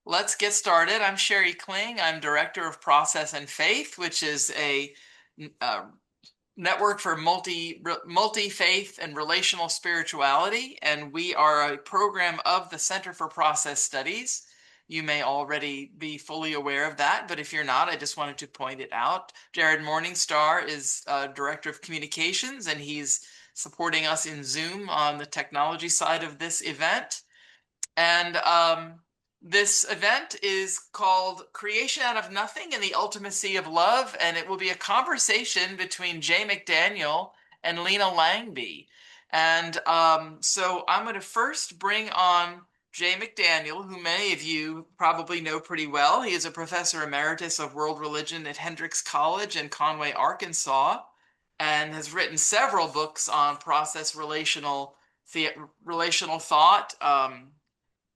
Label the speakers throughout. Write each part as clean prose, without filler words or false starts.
Speaker 1: Let's get started. I'm Sherry Kling. I'm Director of Process and Faith, which is a uh, network for multi-faith and relational spirituality, and we are a program of the Center for Process Studies. You may already be fully aware of that, but if you're not, I just wanted to point it out. Jared Morningstar is Director of Communications, and he's supporting us in Zoom on the technology side of this event. And this event is called Creation Out of Nothing and the Ultimacy of Love, and it will be a conversation between Jay McDaniel and Lina Langby. And so I'm going to first bring on Jay McDaniel, who many of you probably know pretty well. He is a professor emeritus of world religion at Hendrix College in Conway, Arkansas, and has written several books on relational thought.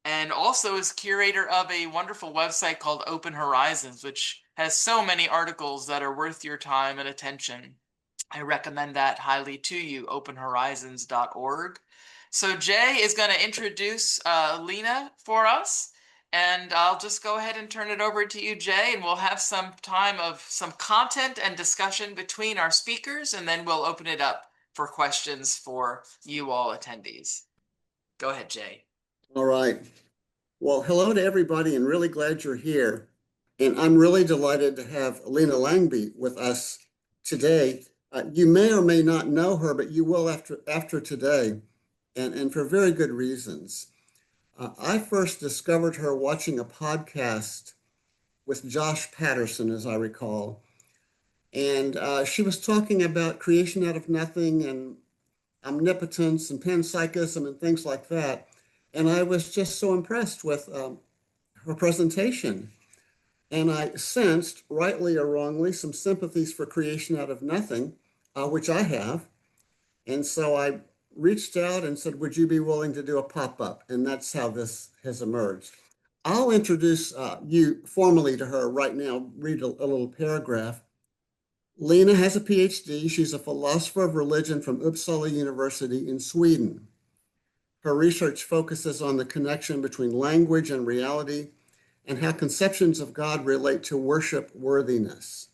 Speaker 1: And also is curator of a wonderful website called Open Horizons, which has so many articles that are worth your time and attention. I recommend that highly to you, openhorizons.org. So Jay is going to introduce Lina for us, and I'll just go ahead and turn it over to you, Jay, and we'll have some time of some content and discussion between our speakers, and then we'll open it up for questions for you all attendees. Go ahead, Jay.
Speaker 2: All right. Well, hello to everybody, and really glad you're here. And I'm really delighted to have Lina Langby with us today. You may or may not know her, but you will after today, and for very good reasons. I first discovered her watching a podcast with Josh Patterson, as I recall. And she was talking about creation out of nothing and omnipotence and panpsychism and things like that. And I was just so impressed with her presentation. And I sensed, rightly or wrongly, some sympathies for creation out of nothing, which I have. And so I reached out and said, would you be willing to do a pop-up? And that's how this has emerged. I'll introduce you formally to her right now, read a little paragraph. Lina has a PhD. She's a philosopher of religion from Uppsala University in Sweden. Her research focuses on the connection between language and reality and how conceptions of God relate to worship worthiness.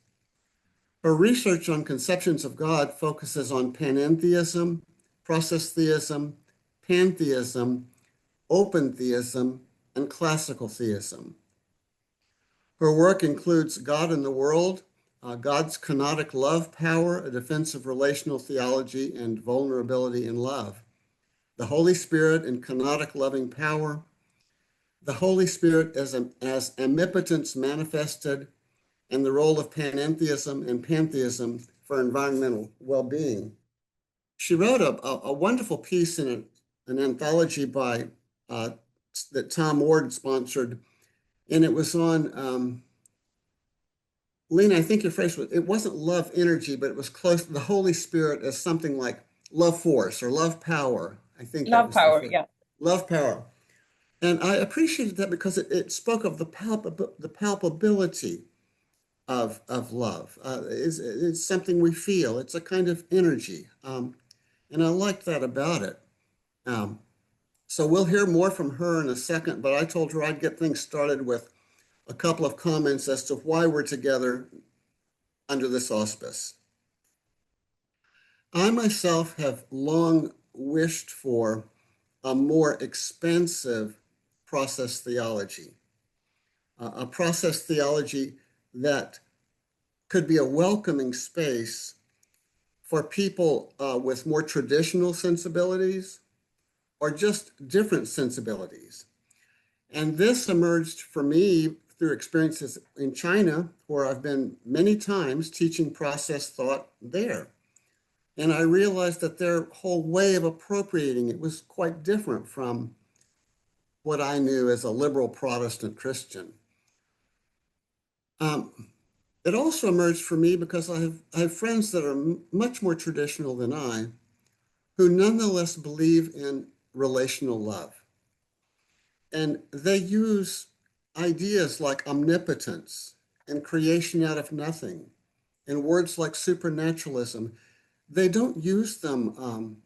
Speaker 2: Her research on conceptions of God focuses on panentheism, process theism, pantheism, open theism, and classical theism. Her work includes God in the World, God's kenotic love power, a defense of relational theology and vulnerability in love, the Holy Spirit and kenotic loving power, the Holy Spirit as amipotence manifested, and the role of panentheism and pantheism for environmental well-being. She wrote a wonderful piece in an anthology by that Tom Ward sponsored, and it was on Lina, I think your phrase was, it wasn't love energy, but it was close to the Holy Spirit as something like love force or love power. I think that
Speaker 3: Love
Speaker 2: was the
Speaker 3: power,
Speaker 2: phrase.
Speaker 3: yeah.
Speaker 2: Love power. And I appreciated that because it spoke of the palpability of love. It's something we feel. It's a kind of energy. And I liked that about it. So we'll hear more from her in a second, but I told her I'd get things started with a couple of comments as to why we're together under this auspice. I myself have long wished for a more expansive process theology, a process theology that could be a welcoming space for people with more traditional sensibilities or just different sensibilities. And this emerged for me through experiences in China, where I've been many times teaching process thought there. And I realized that their whole way of appropriating it was quite different from what I knew as a liberal Protestant Christian. It also emerged for me because I have friends that are much more traditional than I, who nonetheless believe in relational love. And they use ideas like omnipotence and creation out of nothing and words like supernaturalism. They don't use them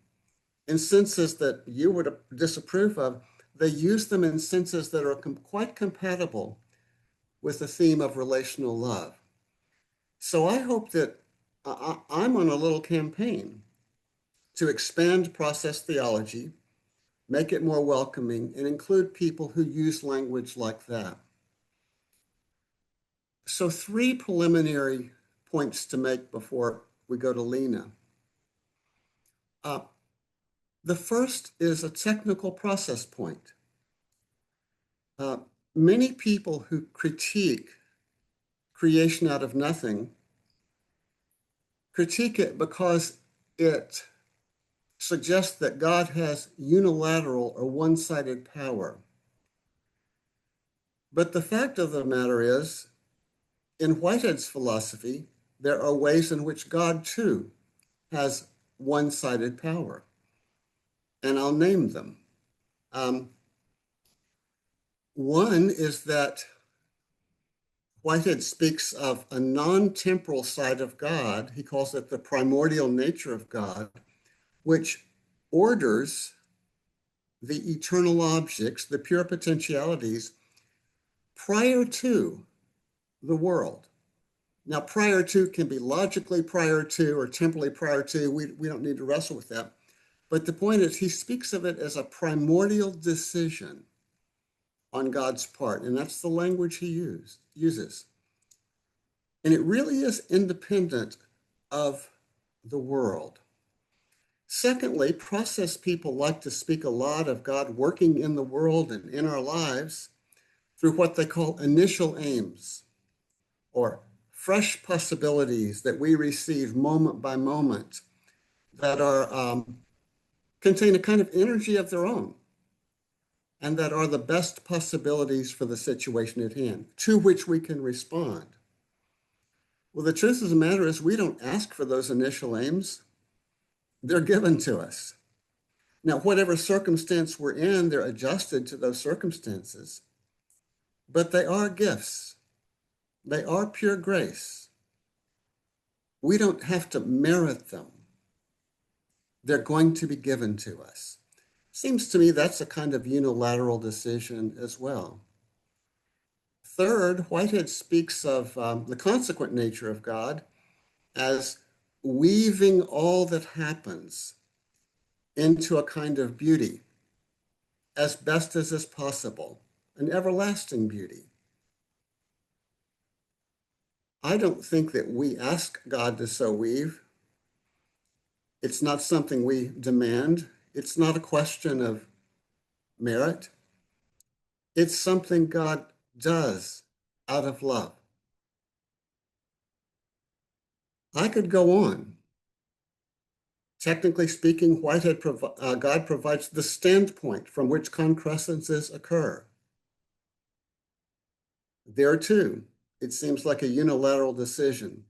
Speaker 2: in senses that you would disapprove of. they use them in senses that are quite compatible with the theme of relational love. So I hope that I'm on a little campaign to expand process theology, make it more welcoming, and include people who use language like that. So 3 preliminary points to make before we go to Lina. The first is a technical process point. Many people who critique creation out of nothing critique it because it suggests that God has unilateral or one-sided power. But the fact of the matter is, in Whitehead's philosophy, there are ways in which God too has one-sided power, and I'll name them. One is that Whitehead speaks of a non-temporal side of God. He calls it the primordial nature of God, which orders the eternal objects, the pure potentialities, prior to the world. Now, prior to can be logically prior to or temporally prior to. We don't need to wrestle with that. But the point is, he speaks of it as a primordial decision on God's part, and that's the language he uses. And it really is independent of the world. Secondly, process people like to speak a lot of God working in the world and in our lives through what they call initial aims or fresh possibilities that we receive moment by moment that are contain a kind of energy of their own and that are the best possibilities for the situation at hand, to which we can respond. Well, the truth of the matter is we don't ask for those initial aims. They're given to us. Now, whatever circumstance we're in, they're adjusted to those circumstances, but they are gifts. They are pure grace. We don't have to merit them. They're going to be given to us. Seems to me that's a kind of unilateral decision as well. Third, Whitehead speaks of the consequent nature of God as weaving all that happens into a kind of beauty as best as is possible, an everlasting beauty. I don't think that we ask God to so weave. It's not something we demand. It's not a question of merit. It's something God does out of love. I could go on. Technically speaking, God provides the standpoint from which concrescences occur. There too, it seems like a unilateral decision.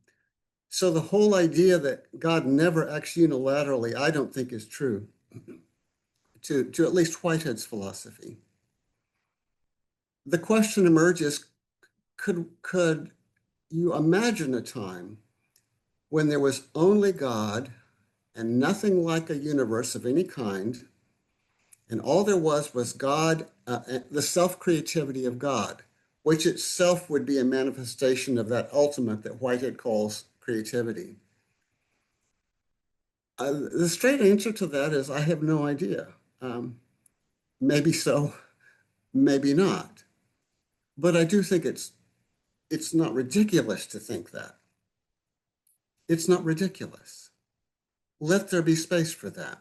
Speaker 2: So the whole idea that God never acts unilaterally, I don't think is true to at least Whitehead's philosophy. The question emerges, could you imagine a time when there was only God and nothing like a universe of any kind, and all there was God, the self-creativity of God, which itself would be a manifestation of that ultimate that Whitehead calls creativity? The straight answer to that is I have no idea. Maybe so, maybe not. But I do think it's not ridiculous to think that. It's not ridiculous. Let there be space for that.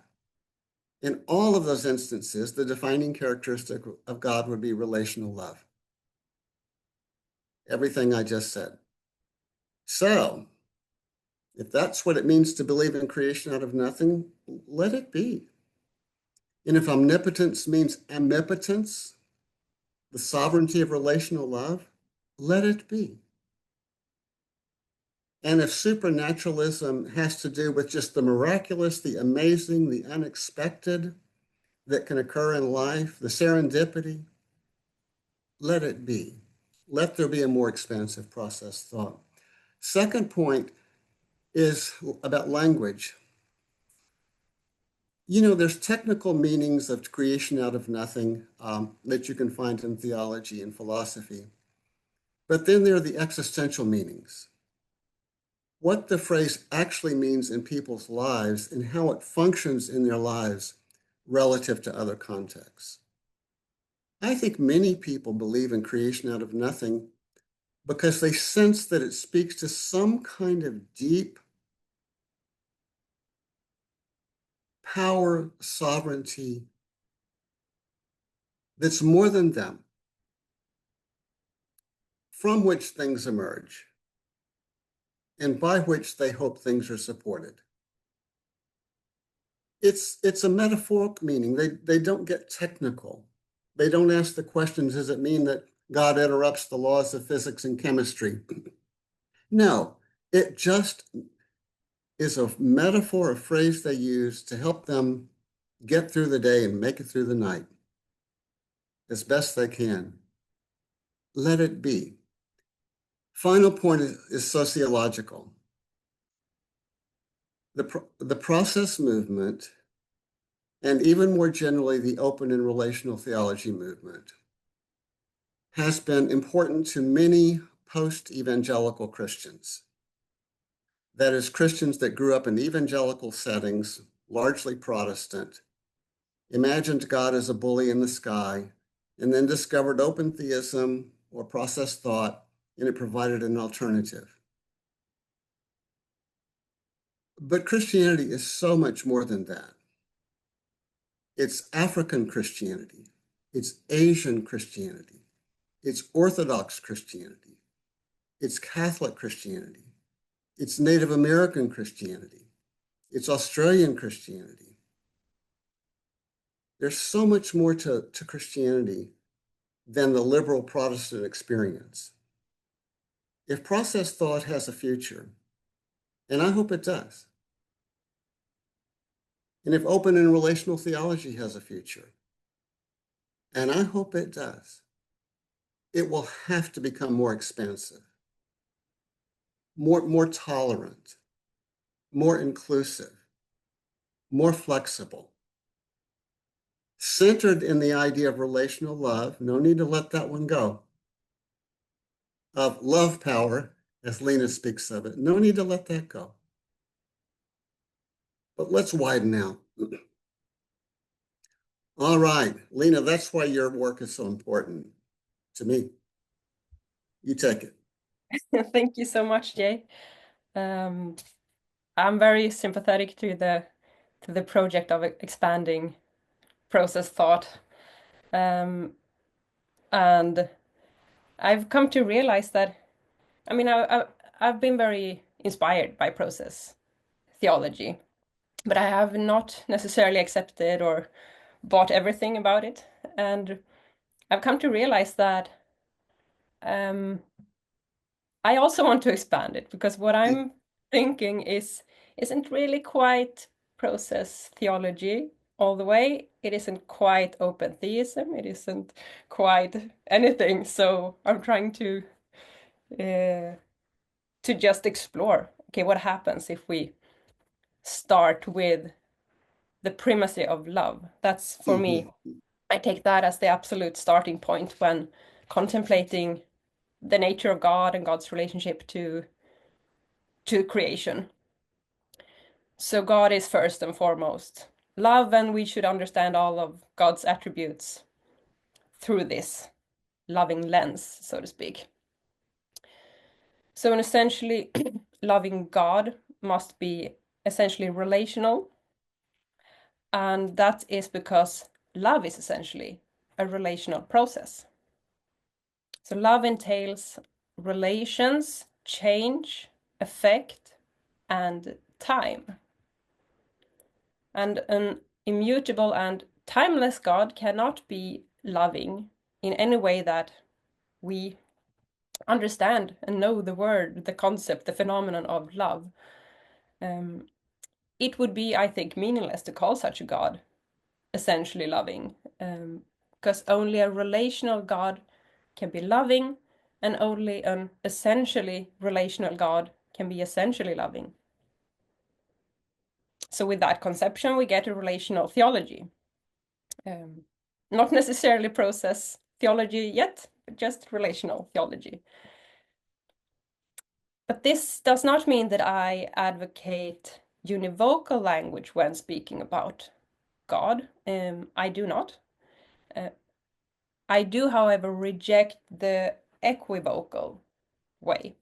Speaker 2: In all of those instances, the defining characteristic of God would be relational love. Everything I just said. So, if that's what it means to believe in creation out of nothing, let it be. And if omnipotence means amipotence, the sovereignty of relational love, let it be. And if supernaturalism has to do with just the miraculous, the amazing, the unexpected that can occur in life, the serendipity, let it be. Let there be a more expansive process thought. Second point is about language. There's technical meanings of creation out of nothing that you can find in theology and philosophy. But then there are the existential meanings, what the phrase actually means in people's lives and how it functions in their lives relative to other contexts. I think many people believe in creation out of nothing because they sense that it speaks to some kind of deep power, sovereignty that's more than them, from which things emerge and by which they hope things are supported. It's a metaphoric meaning. They don't get technical. They don't ask the questions, does it mean that God interrupts the laws of physics and chemistry? No, it just is a metaphor, a phrase they use to help them get through the day and make it through the night as best they can. Let it be. Final point is sociological. The process movement, and even more generally, the open and relational theology movement, has been important to many post-evangelical Christians. That is, Christians that grew up in evangelical settings, largely Protestant, imagined God as a bully in the sky, and then discovered open theism or process thought, and it provided an alternative. But Christianity is so much more than that. It's African Christianity, it's Asian Christianity, it's Orthodox Christianity, it's Catholic Christianity, it's Native American Christianity, it's Australian Christianity. There's so much more to Christianity than the liberal Protestant experience. If process thought has a future, and I hope it does, and if open and relational theology has a future, and I hope it does, it will have to become more expansive, more tolerant, more inclusive, more flexible, centered in the idea of relational love. No need to let that one go. Of love power, as Lina speaks of it. No need to let that go. But let's widen out. All right, Lina, that's why your work is so important to me. You take it.
Speaker 3: Thank you so much, Jay. Um, I'm very sympathetic to the project of expanding process thought. And I've come to realize that, I mean, I've been very inspired by process theology, but I have not necessarily accepted or bought everything about it. And I've come to realize that um, I also want to expand it because what I'm thinking isn't really quite process theology all the way. It isn't quite open theism. It isn't quite anything. So I'm trying to just explore. Okay, what happens if we start with the primacy of love? That's for me. I take that as the absolute starting point when contemplating the nature of God and God's relationship to creation. So God is first and foremost love, and we should understand all of God's attributes through this loving lens, so to speak. So, essentially, loving God must be essentially relational, and that is because love is essentially a relational process. So, love entails relations, change, effect, and time. And an immutable and timeless God cannot be loving in any way that we understand and know the word, the concept, the phenomenon of love. It would be, I think, meaningless to call such a God essentially loving, because only a relational God can be loving, and only an essentially relational God can be essentially loving. So with that conception, we get a relational theology. Not necessarily process theology yet, but just relational theology. But this does not mean that I advocate univocal language when speaking about God. I do not. I do, however, reject the equivocal way,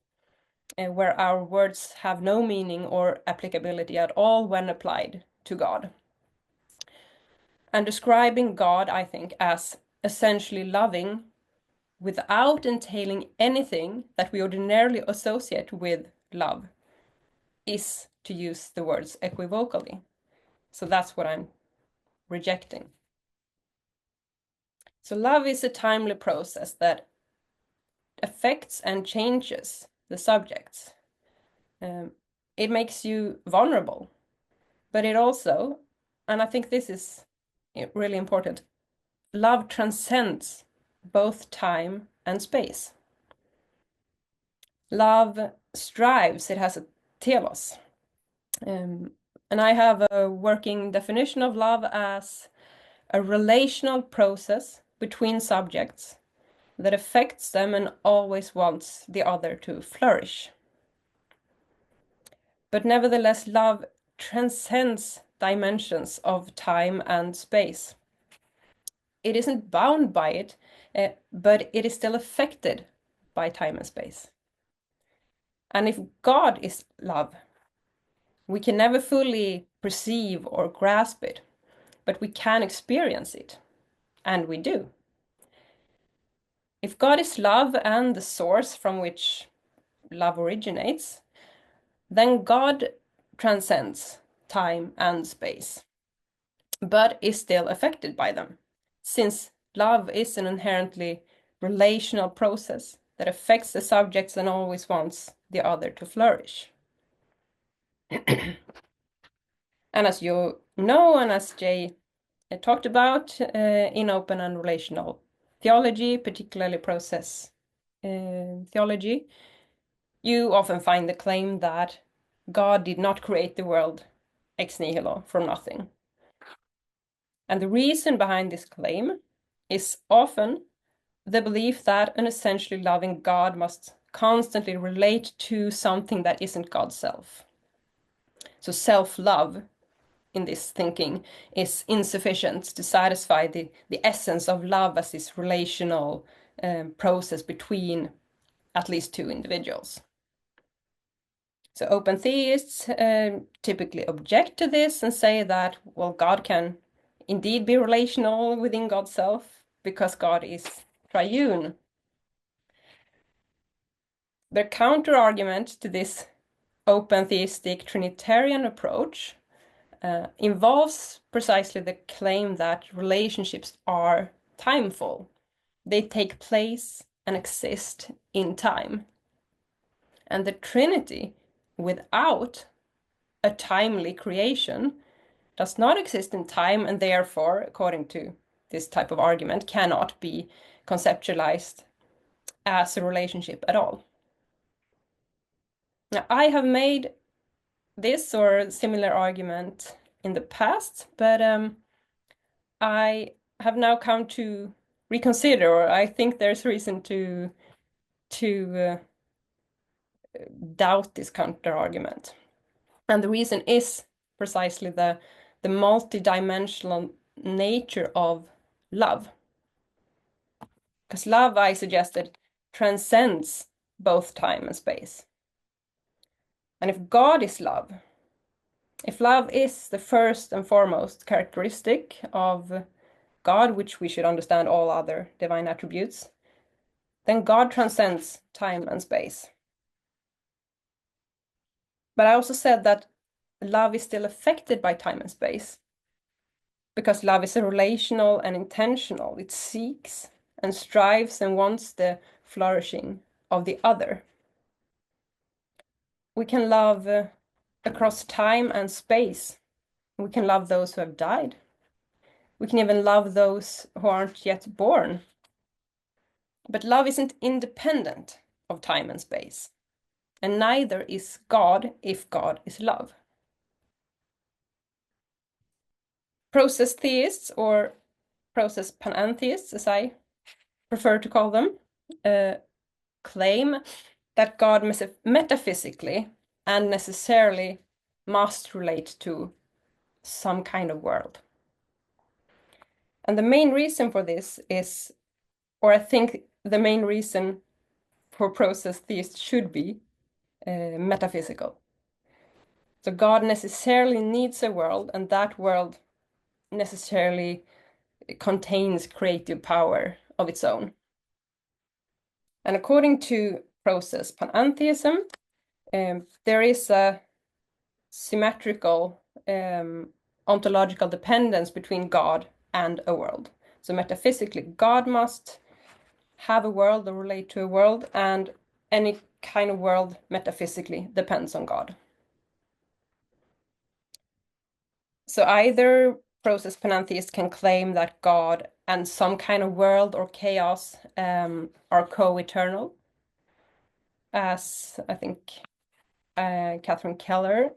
Speaker 3: where our words have no meaning or applicability at all when applied to God. And describing God, I think, as essentially loving without entailing anything that we ordinarily associate with love is to use the words equivocally. So that's what I'm rejecting. So love is a timely process that affects and changes the subjects. It makes you vulnerable, but it also, and I think this is really important, love transcends both time and space. Love strives, it has a telos. And I have a working definition of love as a relational process between subjects that affects them and always wants the other to flourish. But nevertheless, love transcends dimensions of time and space. It isn't bound by it, but it is still affected by time and space. And if God is love, we can never fully perceive or grasp it, but we can experience it, and we do. If God is love and the source from which love originates, then God transcends time and space, but is still affected by them, since love is an inherently relational process that affects the subjects and always wants the other to flourish. And as you know, and as Jay talked about in open and relational theology, particularly process theology, you often find the claim that God did not create the world ex nihilo, from nothing. And the reason behind this claim is often the belief that an essentially loving God must constantly relate to something that isn't God's self. So self-love in this thinking is insufficient to satisfy the essence of love as this relational process between at least two individuals. So open theists typically object to this and say that, well, God can indeed be relational within God's self because God is triune. Their counter-argument to this open theistic Trinitarian approach involves precisely the claim that relationships are timeful. They take place and exist in time. And the Trinity, without a timely creation, does not exist in time and therefore, according to this type of argument, cannot be conceptualized as a relationship at all. Now, I have made this or similar argument in the past, but I have now come to reconsider, or I think there's reason to doubt this counter argument. And the reason is precisely the multidimensional nature of love. Because love, I suggested, transcends both time and space. And if God is love, if love is the first and foremost characteristic of God, which we should understand all other divine attributes, then God transcends time and space. But I also said that love is still affected by time and space because love is a relational and intentional. It seeks and strives and wants the flourishing of the other. We can love across time and space. We can love those who have died. We can even love those who aren't yet born. But love isn't independent of time and space. And neither is God if God is love. Process theists, or process panentheists, as I prefer to call them, claim that God metaphysically and necessarily must relate to some kind of world. And the main reason for this is, or I think the main reason for process theists should be metaphysical. So God necessarily needs a world, and that world necessarily contains creative power of its own. And according to process panentheism, there is a symmetrical ontological dependence between God and a world. So metaphysically, God must have a world or relate to a world, and any kind of world metaphysically depends on God. So either process panentheists can claim that God and some kind of world or chaos are co-eternal, as I think Catherine Keller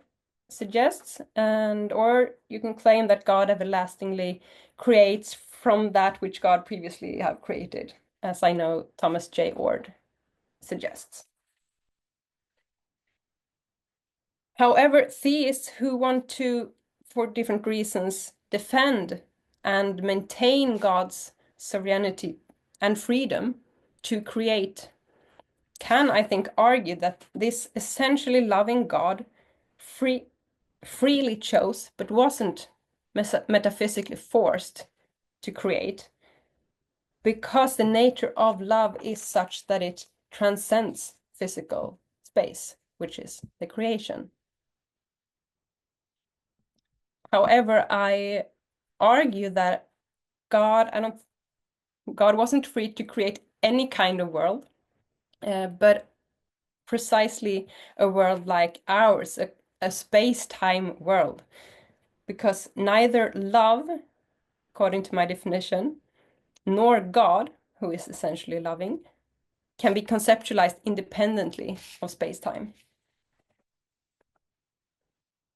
Speaker 3: suggests, or you can claim that God everlastingly creates from that which God previously have created, as I know Thomas J. Ord suggests. However, theists who want to, for different reasons, defend and maintain God's sovereignty and freedom to create can, I think, argue that this essentially loving God freely chose, but wasn't metaphysically forced to create, because the nature of love is such that it transcends physical space, which is the creation. However, I argue that God wasn't free to create any kind of world, but precisely a world like ours, a space-time world, because neither love, according to my definition, nor God, who is essentially loving, can be conceptualized independently of space-time.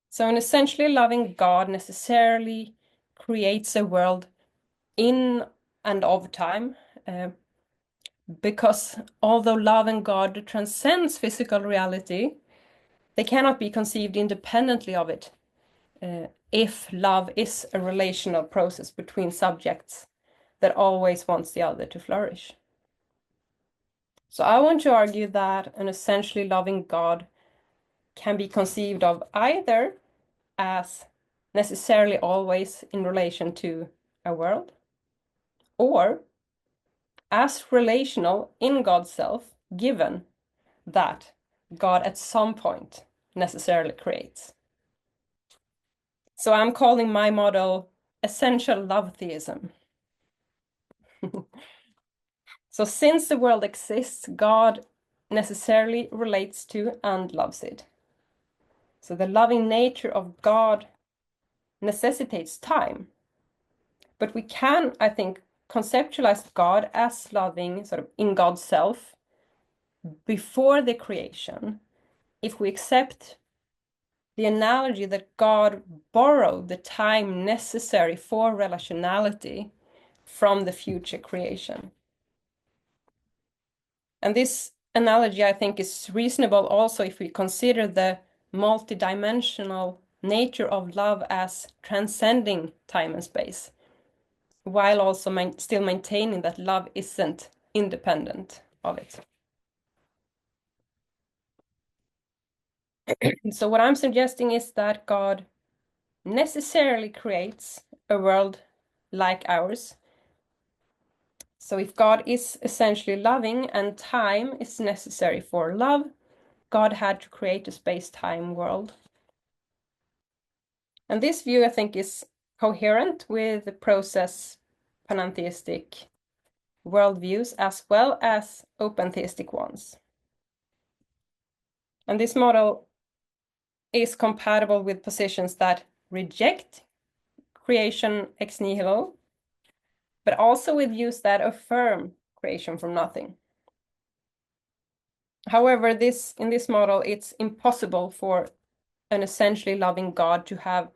Speaker 3: So an essentially loving God necessarily creates a world in and of time, because although love and God transcends physical reality, they cannot be conceived independently of it, if love is a relational process between subjects that always wants the other to flourish. So I want to argue that an essentially loving God can be conceived of either as necessarily always in relation to a world, or as relational in God's self, given that God at some point necessarily creates. So I'm calling my model essential love theism. So since the world exists, God necessarily relates to and loves it. So the loving nature of God necessitates time. But we can, I think, conceptualize God as loving, sort of in God's self, before the creation, if we accept the analogy that God borrowed the time necessary for relationality from the future creation. And this analogy, I think, is reasonable also if we consider the multidimensional nature of love as transcending time and space, while also still maintaining that love isn't independent of it. So what I'm suggesting is that God necessarily creates a world like ours. So if God is essentially loving and time is necessary for love, God had to create a space-time world. And this view, I think, is coherent with the process panentheistic worldviews as well as open theistic ones. And this model is compatible with positions that reject creation ex nihilo, but also with views that affirm creation from nothing. However, in this model, it's impossible for an essentially loving God to have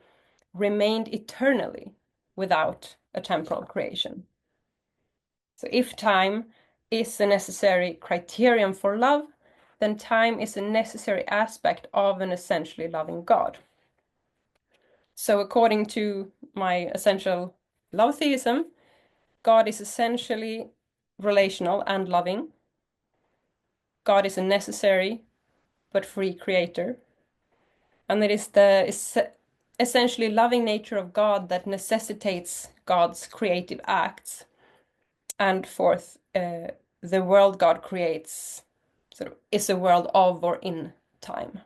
Speaker 3: remained eternally without a temporal creation. So if time is a necessary criterion for love, then time is a necessary aspect of an essentially loving God. So according to my essential love theism, God is essentially relational and loving. God is a necessary but free creator. And it is the essentially loving nature of God that necessitates God's creative acts. And fourth, the world God creates sort of is a world of or in time.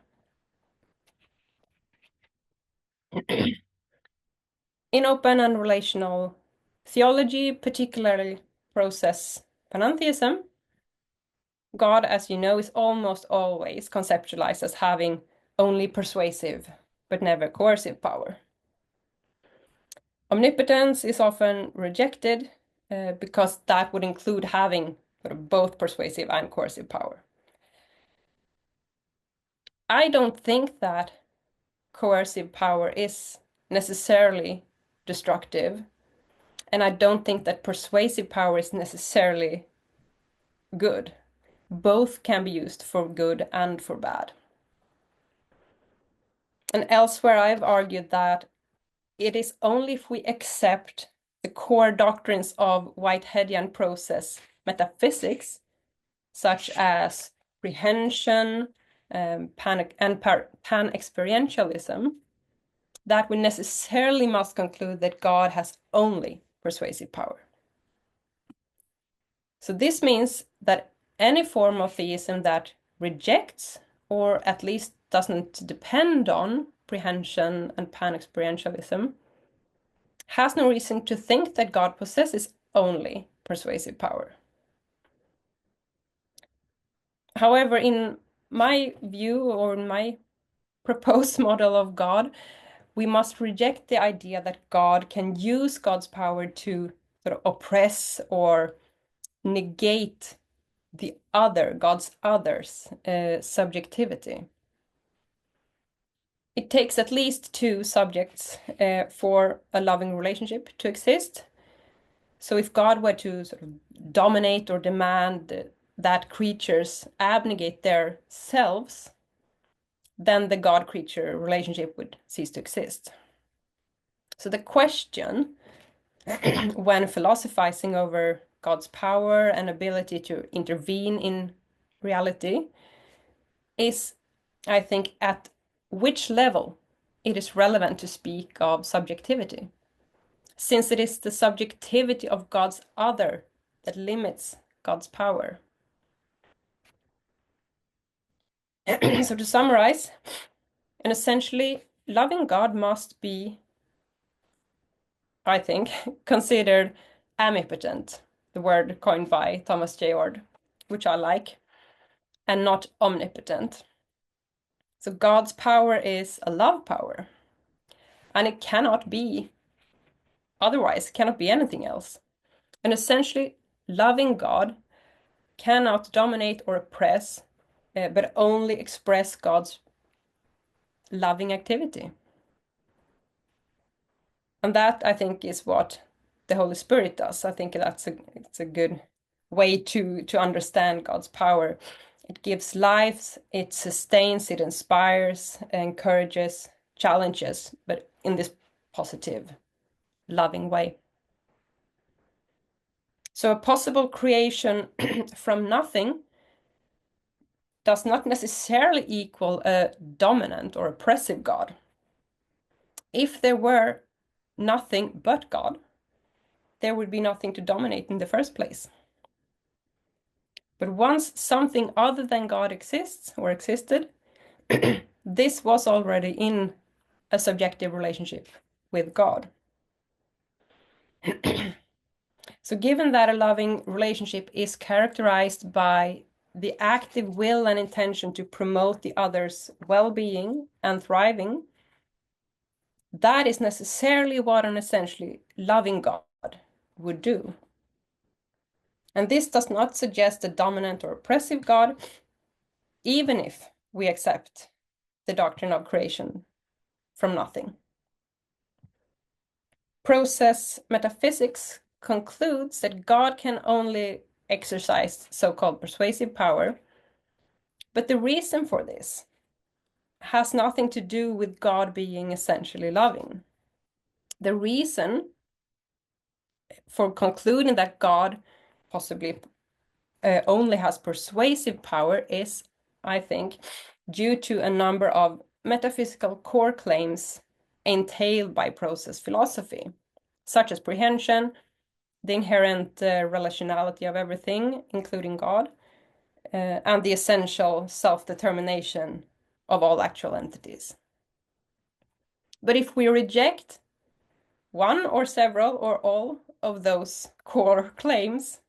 Speaker 3: In open and relational theology, particularly process panentheism, God, as you know, is almost always conceptualized as having only persuasive but never coercive power. Omnipotence is often rejected because that would include having sort of both persuasive and coercive power. I don't think that coercive power is necessarily destructive, and I don't think that persuasive power is necessarily good. Both can be used for good and for bad. And elsewhere, I've argued that it is only if we accept the core doctrines of Whiteheadian process metaphysics, such as prehension and pan-experientialism, that we necessarily must conclude that God has only persuasive power. So this means that any form of theism that rejects, or at least doesn't depend on, prehension and pan-experientialism has no reason to think that God possesses only persuasive power. However, in my view, or in my proposed model of God, we must reject the idea that God can use God's power to sort of oppress or negate the other, God's other's subjectivity. It takes at least two subjects for a loving relationship to exist. So if God were to sort of dominate or demand that creatures abnegate their selves, then the God-creature relationship would cease to exist. So the question when philosophizing over God's power and ability to intervene in reality is, I think, at which level it is relevant to speak of subjectivity, since it is the subjectivity of God's other that limits God's power. So to summarize, an essentially loving God must be, I think, considered amipotent, the word coined by Thomas J. Ord, which I like, and not omnipotent. So God's power is a love power, and it cannot be otherwise, cannot be anything else. An essentially loving God cannot dominate or oppress, but only express God's loving activity. And that, I think, is what the Holy Spirit does. I think it's a good way to understand God's power. It gives life, it sustains, it inspires, encourages, challenges, but in this positive, loving way. So a possible creation from nothing does not necessarily equal a dominant or oppressive God. If there were nothing but God, there would be nothing to dominate in the first place. But once something other than God exists or existed, this was already in a subjective relationship with God. So given that a loving relationship is characterized by the active will and intention to promote the other's well-being and thriving, that is necessarily what an essentially loving God would do. And this does not suggest a dominant or oppressive God, even if we accept the doctrine of creation from nothing. process metaphysics concludes that God can only exercise so-called persuasive power, but the reason for this has nothing to do with God being essentially loving. The reason for concluding that God possibly only has persuasive power is, I think, due to a number of metaphysical core claims entailed by process philosophy, such as prehension, the inherent relationality of everything, including God, and the essential self-determination of all actual entities. But if we reject one or several or all of those core claims,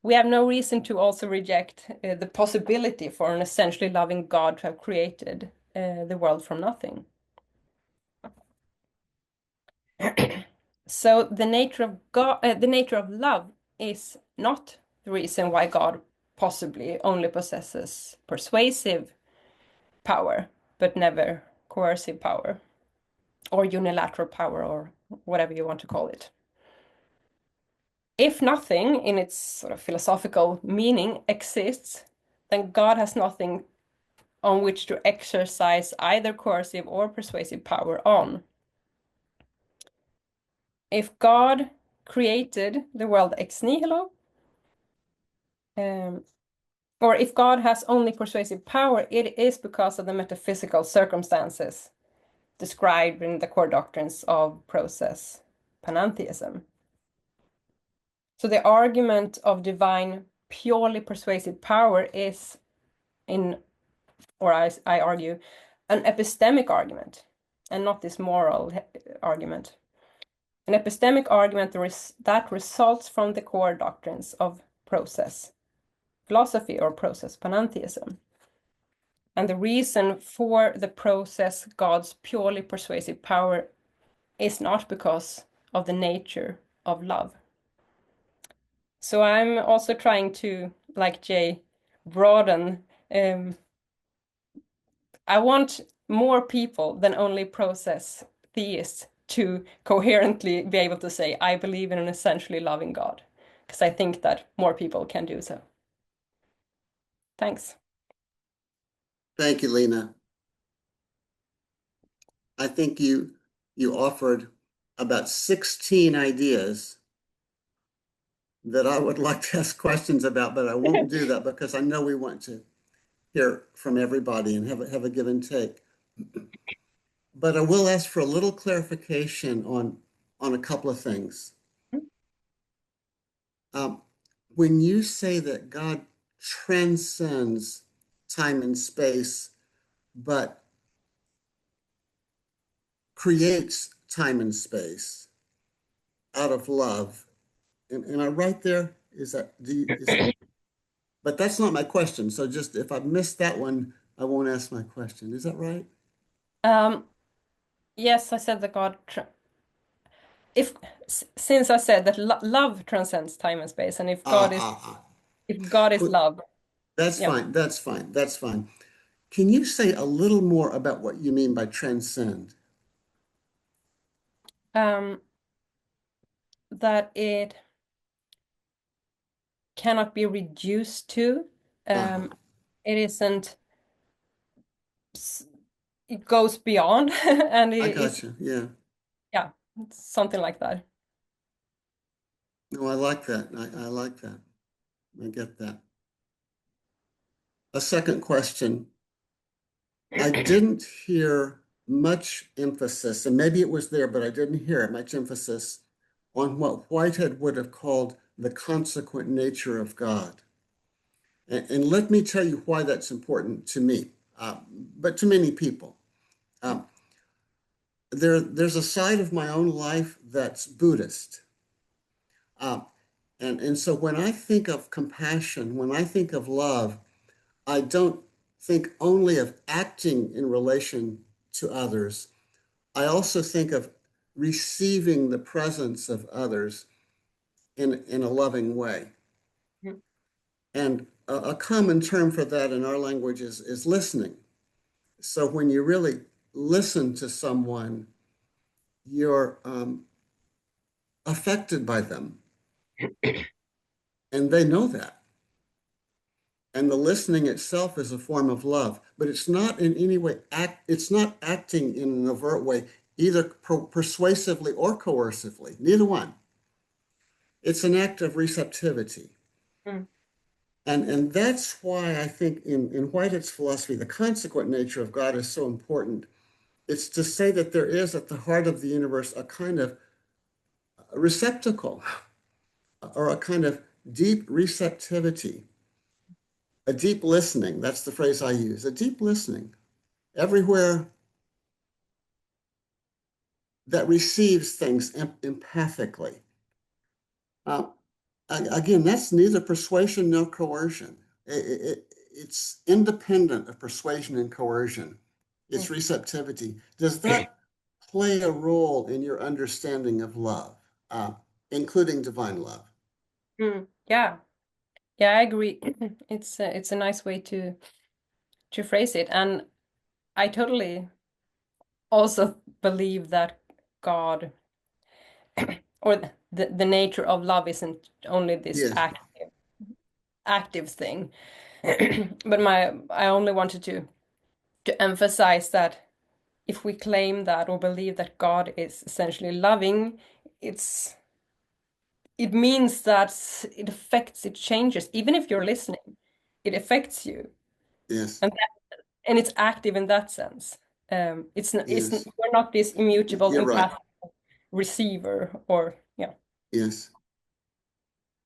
Speaker 3: we have no reason to also reject the possibility for an essentially loving God to have created the world from nothing. So the nature of God, the nature of love is not the reason why God possibly only possesses persuasive power, but never coercive power, or unilateral power, or whatever you want to call it. If nothing in its sort of philosophical meaning exists, then God has nothing on which to exercise either coercive or persuasive power on. If God created the world ex nihilo, or if God has only persuasive power, it is because of the metaphysical circumstances described in the core doctrines of process panentheism. So the argument of divine purely persuasive power is I argue, an epistemic argument, and not this moral argument. An epistemic argument that results from the core doctrines of process philosophy or process panentheism. And the reason for the process God's purely persuasive power is not because of the nature of love. So I'm also trying to, like Jay, broaden. I want more people than only process theists to coherently be able to say, I believe in an essentially loving God, because I think that more people can do so. Thanks.
Speaker 2: Thank you, Lina. I think you offered about 16 ideas that I would like to ask questions about, but I won't do that because I know we want to hear from everybody and have a give and take. But I will ask for a little clarification on a couple of things. When you say that God transcends time and space, but creates time and space out of love, am I right there? But that's not my question. So just if I missed that one, I won't ask my question. Is that right?
Speaker 3: Yes, I said that since I said that love transcends time and space, and if God is
Speaker 2: Cool.
Speaker 3: love,
Speaker 2: That's
Speaker 3: yeah.
Speaker 2: fine. That's fine. That's fine. Can you say a little more about what you mean by transcend?
Speaker 3: That it cannot be reduced to. It isn't. It goes beyond, and
Speaker 2: I
Speaker 3: it is,
Speaker 2: got you. Yeah.
Speaker 3: yeah, something like that.
Speaker 2: No, I like that. I like that. I get that. A second question. I didn't hear much emphasis, and maybe it was there, but I didn't hear much emphasis on what Whitehead would have called the consequent nature of God. And let me tell you why that's important to me, but to many people. There's a side of my own life that's Buddhist. And so when I think of compassion, when I think of love, I don't think only of acting in relation to others. I also think of receiving the presence of others in a loving way.
Speaker 3: Mhm.
Speaker 2: And a common term for that in our language is listening. So when you really listen to someone, you're affected by them, and they know that. And the listening itself is a form of love, but it's not in any way it's not acting in an overt way, either persuasively or coercively, neither one. It's an act of receptivity.
Speaker 3: Mm.
Speaker 2: And that's why I think in Whitehead's philosophy, the consequent nature of God is so important. It's to say that there is at the heart of the universe a kind of receptacle or a kind of deep receptivity, a deep listening. That's the phrase I use, a deep listening everywhere that receives things empathically. Uh, Again, that's neither persuasion nor coercion. It's independent of persuasion and coercion. It's
Speaker 3: Mm.
Speaker 2: receptivity. Does that play a role in your understanding of love, including divine love?
Speaker 3: Mm. Yeah, yeah, I agree. It's a nice way to phrase it, and I totally also believe that God or the nature of love isn't only this
Speaker 2: Yes,
Speaker 3: active thing. But I only wanted to emphasize that if we claim that or believe that God is essentially loving, it's it means that it affects, it changes. Even if you're listening, it affects you,
Speaker 2: yes,
Speaker 3: and and it's active in that sense.
Speaker 2: yes.
Speaker 3: We're not this immutable,
Speaker 2: You're right.
Speaker 3: impassive receiver, or yeah,
Speaker 2: Yes.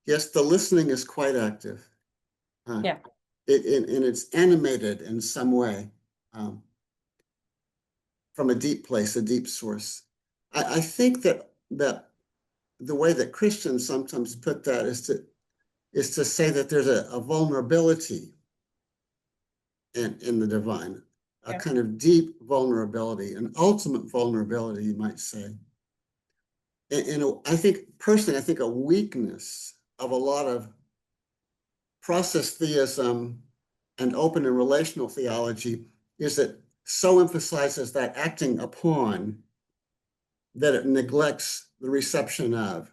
Speaker 2: Yes, the listening is quite active. Uh,
Speaker 3: yeah,
Speaker 2: and it's animated in some way um, from a deep place, a deep source. I think that the way that Christians sometimes put that is to say that there's a vulnerability in the divine, a
Speaker 3: yeah,
Speaker 2: kind of deep vulnerability, an ultimate vulnerability, you might say. I think personally, I think a weakness of a lot of process theism and open and relational theology is that so emphasizes that acting upon that it neglects the reception of.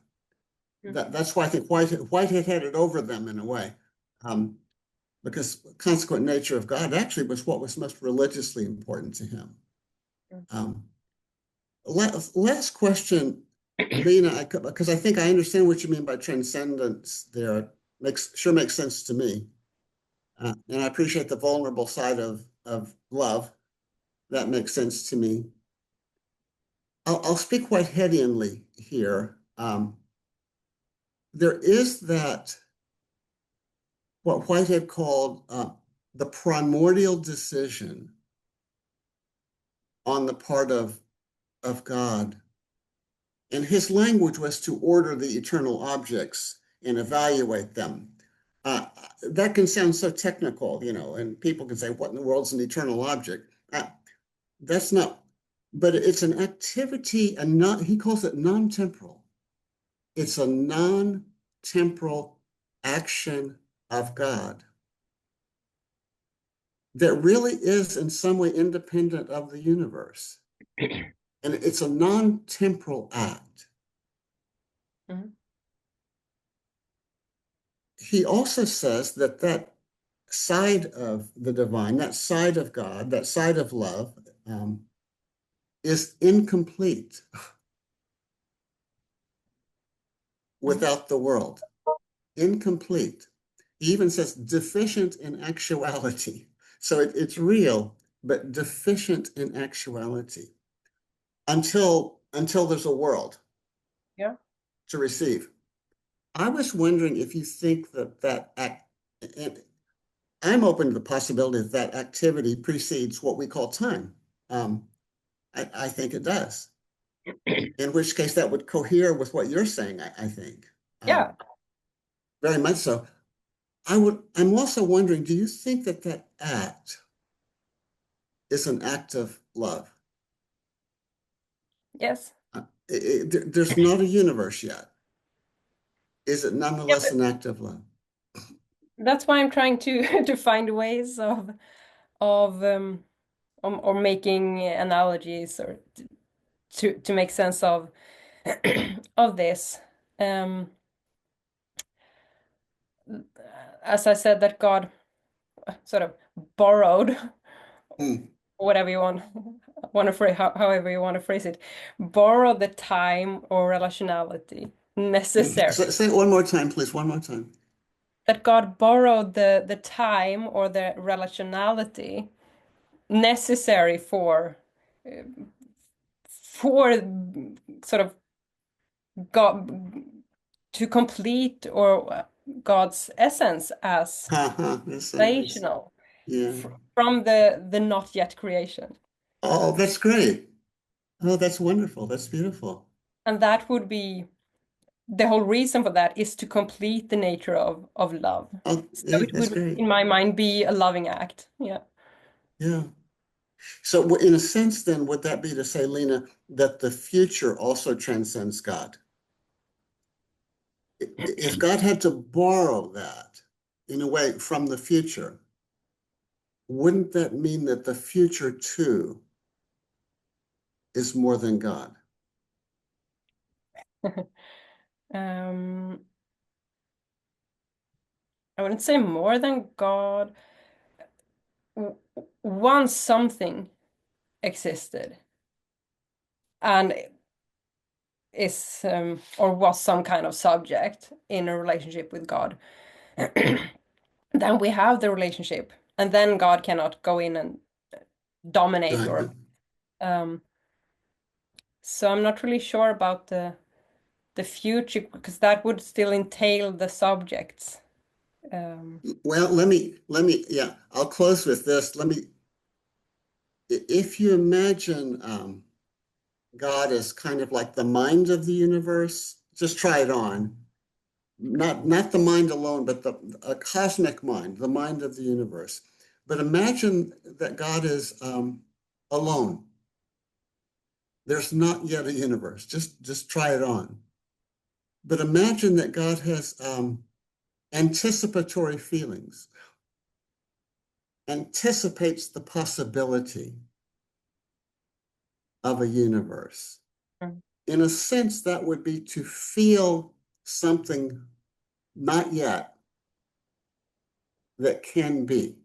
Speaker 3: mm,
Speaker 2: That's why I think Whitehead had it over them in a way, because consequent nature of God actually was what was most religiously important to him.
Speaker 3: mm.
Speaker 2: Um, last question, Lina, because I think I understand what you mean by transcendence there. Makes sense to me. And I appreciate the vulnerable side of love. That makes sense to me. I'll speak Whiteheadianly here. There is that, what Whitehead called the primordial decision on the part of God. And his language was to order the eternal objects and evaluate them. That can sound so technical, and people can say, what in the world's an eternal object? That's not, but it's an activity, and not, he calls it non-temporal. It's a non-temporal action of God that really is in some way independent of the universe. And it's a non-temporal act.
Speaker 3: Mhm.
Speaker 2: He also says that that side of the divine, that side of God, that side of love, is incomplete
Speaker 3: Mhm.
Speaker 2: without the world. Incomplete. He even says deficient in actuality. So it's real, but deficient in actuality until there's a world
Speaker 3: Yeah.
Speaker 2: to receive. I was wondering if you think that act, and I'm open to the possibility that that activity precedes what we call time. Um, I think it does. In which case, that would cohere with what you're saying. I think
Speaker 3: Yeah.
Speaker 2: very much so. I'm also wondering, do you think that that act is an act of love?
Speaker 3: Yes.
Speaker 2: There's not a universe yet. Is it
Speaker 3: Yeah,
Speaker 2: nonetheless
Speaker 3: but
Speaker 2: an act of love?
Speaker 3: that's why I'm trying to to find ways of or making analogies or to make sense of of this. As I said, that God sort of borrowed,
Speaker 2: Mm.
Speaker 3: whatever you want to phrase, however you want to phrase it, borrow the time or relationality necessary.
Speaker 2: Say it one more time, please. One more time.
Speaker 3: That God borrowed the time or the relationality necessary for sort of God to complete or God's essence as
Speaker 2: That's so nice.
Speaker 3: relational
Speaker 2: Yeah.
Speaker 3: from the not yet creation.
Speaker 2: Oh, that's great. Oh, that's wonderful. That's beautiful.
Speaker 3: And that would be the whole reason for that is to complete the nature of love.
Speaker 2: Oh,
Speaker 3: So
Speaker 2: yeah,
Speaker 3: it
Speaker 2: that's
Speaker 3: would,
Speaker 2: great.
Speaker 3: in my mind, be a loving act. Yeah.
Speaker 2: Yeah. So in a sense, then, would that be to say, Lina, that the future also transcends God? If God had to borrow that in a way from the future, wouldn't that mean that the future too is more than God?
Speaker 3: Um, I wouldn't say more than God. Once something existed and is or was some kind of subject in a relationship with God, then we have the relationship, and then God cannot go in and dominate
Speaker 2: Right.
Speaker 3: or um, so I'm not really sure about the future because that would still entail the subjects.
Speaker 2: Well, yeah, I'll close with this. If you imagine God as kind of like the mind of the universe, just try it on. Not the mind alone, but a cosmic mind, the mind of the universe. But imagine that God is alone. There's not yet a universe. Just try it on. But imagine that God has anticipatory feelings, anticipates the possibility of a universe.
Speaker 3: Mm.
Speaker 2: In a sense, that would be to feel something not yet that can be.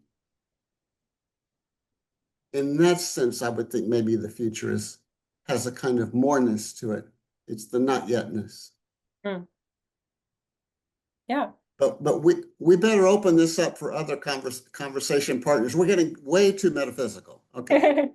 Speaker 2: In that sense, I would think maybe the future has a kind of moreness to it. It's the not yetness.
Speaker 3: Mm. Yeah.
Speaker 2: But we better open this up for other conversation partners. We're getting way too metaphysical. Okay.